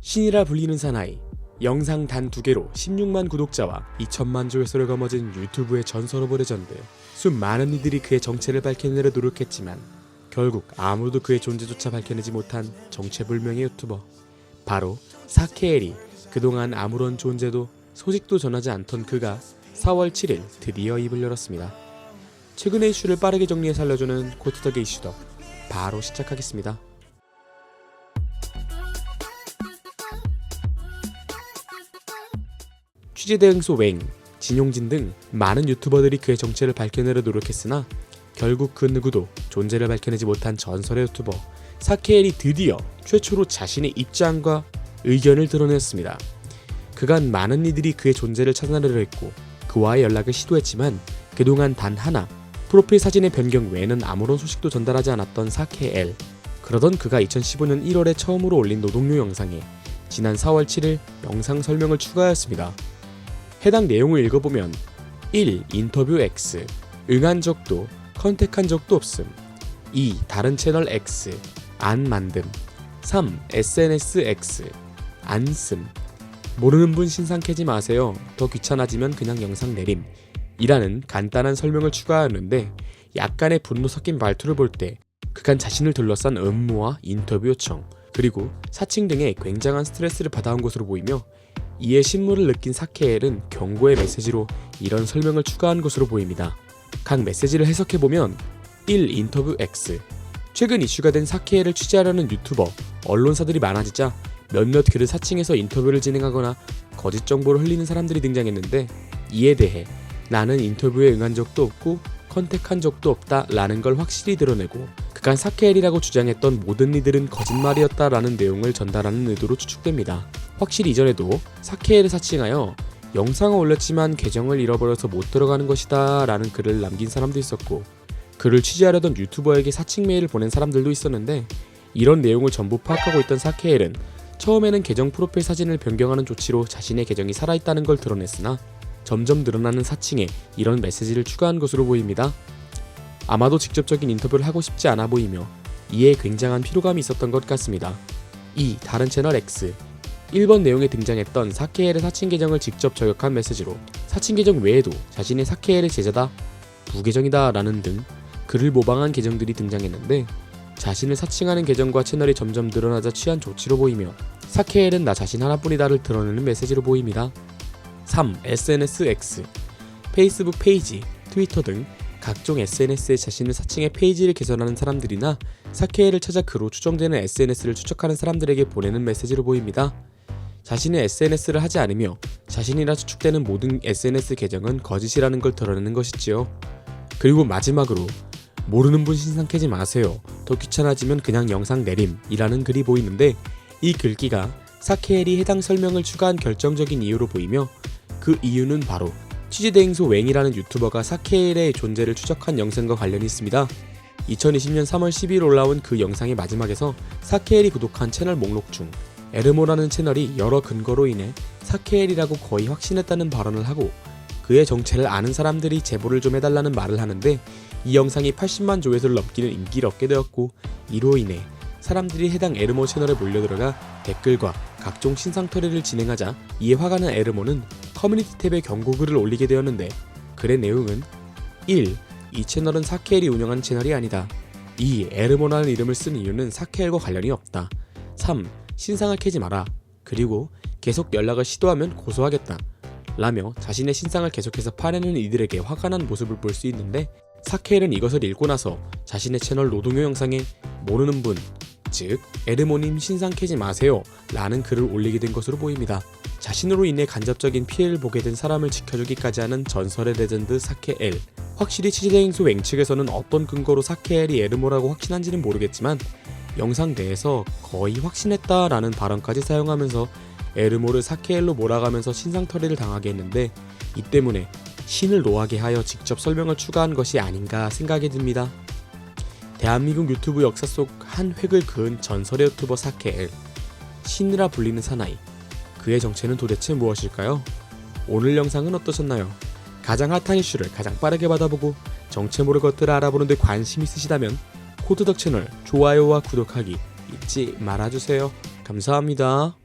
신이라 불리는 사나이, 영상 단 2개로 16만 구독자와 2천만 조회수를 거머쥔 유튜브의 전설 오브 레전드. 수많은 이들이 그의 정체를 밝혀내려 노력했지만 결국 아무도 그의 존재조차 밝혀내지 못한 정체불명의 유튜버, 바로 사케엘이. 그동안 아무런 존재도 소식도 전하지 않던 그가 4월 7일 드디어 입을 열었습니다. 최근의 이슈를 빠르게 정리해서 알려주는 코트덕의 이슈덕, 바로 시작하겠습니다. 취재대응소 웽, 진용진 등 많은 유튜버들이 그의 정체를 밝혀내려 노력했으나 결국 그 누구도 존재를 밝혀내지 못한 전설의 유튜버 사케엘이 드디어 최초로 자신의 입장과 의견을 드러냈습니다. 그간 많은 이들이 그의 존재를 찾아내려 했고 그와의 연락을 시도했지만 그동안 단 하나 프로필 사진의 변경 외에는 아무런 소식도 전달하지 않았던 사케엘. 그러던 그가 2015년 1월에 처음으로 올린 노동요 영상에 지난 4월 7일 영상 설명을 추가하였습니다. 해당 내용을 읽어보면 1. 인터뷰 X, 응한 적도 컨택한 적도 없음. 2. 다른 채널 X, 안 만듦. 3. SNS X, 안 씀. 모르는 분 신상 캐지 마세요. 더 귀찮아지면 그냥 영상 내림. 이라는 간단한 설명을 추가하였는데, 약간의 분노 섞인 말투를 볼 때 그간 자신을 둘러싼 음모와 인터뷰 요청, 그리고 사칭 등의 굉장한 스트레스를 받아온 것으로 보이며, 이에 신물을 느낀 사케엘은 경고의 메시지로 이런 설명을 추가한 것으로 보입니다. 각 메시지를 해석해보면 1. 인터뷰 X. 최근 이슈가 된 사케엘을 취재하려는 유튜버, 언론사들이 많아지자 몇몇 그를 사칭해서 인터뷰를 진행하거나 거짓 정보를 흘리는 사람들이 등장했는데, 이에 대해 나는 인터뷰에 응한 적도 없고 컨택한 적도 없다 라는 걸 확실히 드러내고, 그간 사케엘이라고 주장했던 모든 이들은 거짓말이었다 라는 내용을 전달하는 의도로 추측됩니다. 확실히 이전에도 사케엘을 사칭하여 영상을 올렸지만 계정을 잃어버려서 못 들어가는 것이다 라는 글을 남긴 사람도 있었고, 그를 취재하려던 유튜버에게 사칭 메일을 보낸 사람들도 있었는데, 이런 내용을 전부 파악하고 있던 사케엘은 처음에는 계정 프로필 사진을 변경하는 조치로 자신의 계정이 살아있다는 걸 드러냈으나 점점 늘어나는 사칭에 이런 메시지를 추가한 것으로 보입니다. 아마도 직접적인 인터뷰를 하고 싶지 않아 보이며 이에 굉장한 피로감이 있었던 것 같습니다. 2. 다른 채널 X. 1번 내용에 등장했던 사케엘의 사칭 계정을 직접 저격한 메시지로 사칭 계정 외에도 자신의 사케엘의 제자다, 부계정이다 라는 등 그를 모방한 계정들이 등장했는데, 자신을 사칭하는 계정과 채널이 점점 늘어나자 취한 조치로 보이며 사케엘은 나 자신 하나뿐이다를 드러내는 메시지로 보입니다. 3. SNS X. 페이스북 페이지, 트위터 등 각종 SNS에 자신을 사칭해 페이지를 개설하는 사람들이나 사케엘을 찾아 그로 추정되는 SNS를 추적하는 사람들에게 보내는 메시지로 보입니다. 자신의 SNS를 하지 않으며 자신이라 추측되는 모든 SNS 계정은 거짓이라는 걸 드러내는 것이지요. 그리고 마지막으로 모르는 분 신상 캐지 마세요. 더 귀찮아지면 그냥 영상 내림 이라는 글이 보이는데, 이 글귀가 사케엘이 해당 설명을 추가한 결정적인 이유로 보이며, 그 이유는 바로 취재대행소 웽이라는 유튜버가 사케엘의 존재를 추적한 영상과 관련이 있습니다. 2020년 3월 10일 올라온 그 영상의 마지막에서 사케엘이 구독한 채널 목록 중 에르모라는 채널이 여러 근거로 인해 사케엘이라고 거의 확신했다는 발언을 하고, 그의 정체를 아는 사람들이 제보를 좀 해달라는 말을 하는데, 이 영상이 80만 조회수를 넘기는 인기를 얻게 되었고, 이로 인해 사람들이 해당 에르모 채널에 몰려들어가 댓글과 각종 신상털이를 진행하자 이에 화가 난 에르모는 커뮤니티 탭에 경고글을 올리게 되었는데, 글의 내용은 1. 이 채널은 사케엘이 운영한 채널이 아니다. 2. 에르모라는 이름을 쓴 이유는 사케엘과 관련이 없다. 3. 신상을 캐지 마라. 그리고 계속 연락을 시도하면 고소하겠다 라며 자신의 신상을 계속해서 파내는 이들에게 화가 난 모습을 볼 수 있는데, 사케엘은 이것을 읽고 나서 자신의 채널 노동요 영상에 모르는 분, 즉 에르모님 신상 캐지 마세요 라는 글을 올리게 된 것으로 보입니다. 자신으로 인해 간접적인 피해를 보게 된 사람을 지켜주기까지 하는 전설의 레전드 사케엘. 확실히 취재대행소 웽 측에서는 어떤 근거로 사케엘이 에르모라고 확신한지는 모르겠지만, 영상 내에서 거의 확신했다라는 발언까지 사용하면서 에르모를 사케엘로 몰아가면서 신상털이를 당하게 했는데, 이 때문에 신을 노하게 하여 직접 설명을 추가한 것이 아닌가 생각이 듭니다. 대한민국 유튜브 역사 속 한 획을 그은 전설의 유튜버 사케엘. 신이라 불리는 사나이. 그의 정체는 도대체 무엇일까요? 오늘 영상은 어떠셨나요? 가장 핫한 이슈를 가장 빠르게 받아보고 정체 모를 것들을 알아보는 데 관심 있으시다면 코트덕 채널 좋아요와 구독하기 잊지 말아주세요. 감사합니다.